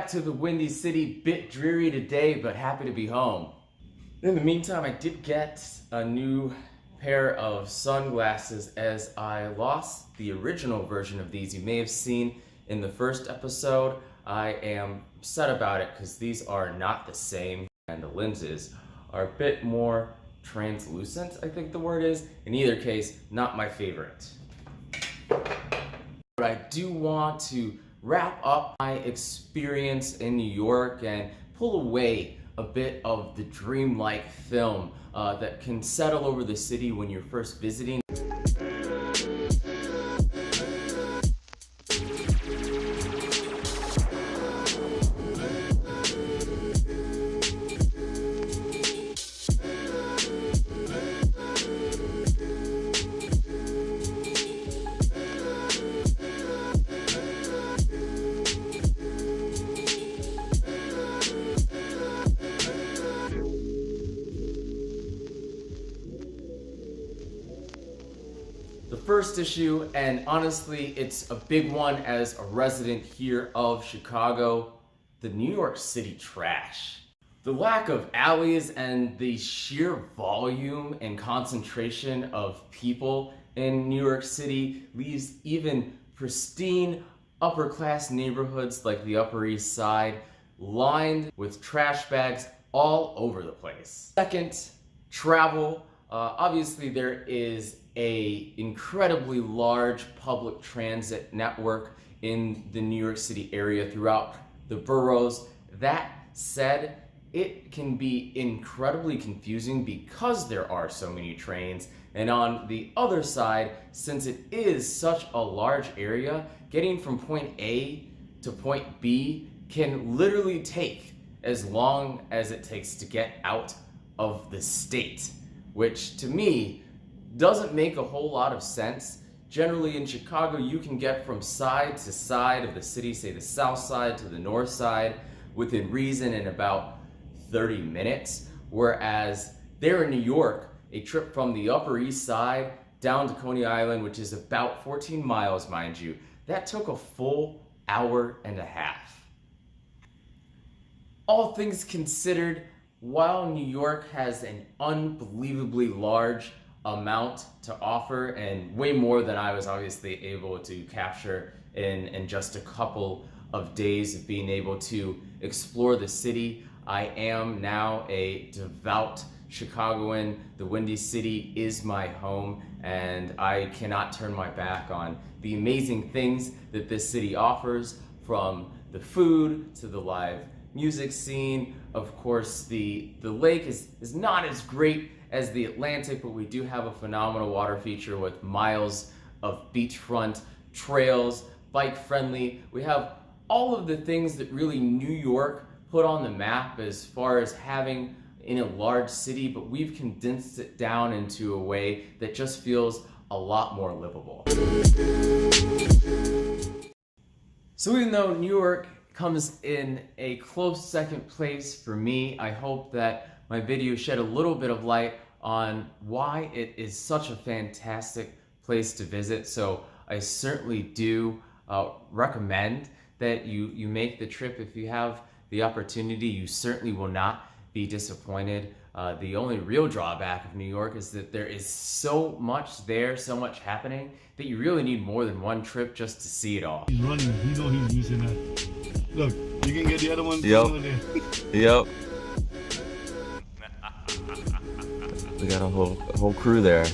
back to the Windy City. Bit dreary today, but happy to be home. In the meantime, I did get a new pair of sunglasses as I lost the original version of these. You may have seen in the first episode. I am upset about it because these are not the same, and the lenses are a bit more translucent, I think the word is. In either case, not my favorite. But I do want to wrap up my experience in New York and pull away a bit of the dreamlike film that can settle over the city when you're first visiting. The first issue, and honestly it's a big one as a resident here of Chicago, the New York City trash. The lack of alleys and the sheer volume and concentration of people in New York City leaves even pristine upper class neighborhoods like the Upper East Side lined with trash bags all over the place. Second, travel. Obviously there is an incredibly large public transit network in the New York City area throughout the boroughs. That said, it can be incredibly confusing because there are so many trains. And on the other side, since it is such a large area, getting from point A to point B can literally take as long as it takes to get out of the state, which to me doesn't make a whole lot of sense. Generally in Chicago, you can get from side to side of the city, say the south side to the north side, within reason in about 30 minutes. Whereas there in New York, a trip from the Upper East Side down to Coney Island, which is about 14 miles, mind you, that took a full hour and a half. All things considered, while New York has an unbelievably large amount to offer, and way more than I was obviously able to capture in just a couple of days of being able to explore the city, I am now a devout Chicagoan. The Windy City is my home, and I cannot turn my back on the amazing things that this city offers, from the food to the live music scene. Of course, the lake is not as great as the Atlantic, but we do have a phenomenal water feature with miles of beachfront trails, bike friendly. We have all of the things that really New York put on the map as far as having in a large city, but we've condensed it down into a way that just feels a lot more livable. So even though New York comes in a close second place for me, I hope that my video shed a little bit of light on why it is such a fantastic place to visit. So I certainly do recommend that you make the trip if you have the opportunity. You certainly will not be disappointed. The only real drawback of New York is that there is so much there, so much happening, that you really need more than one trip just to see it all. He's running. You know he's using that. Look, you can get the other one. Yep. Yep. We got a whole crew there.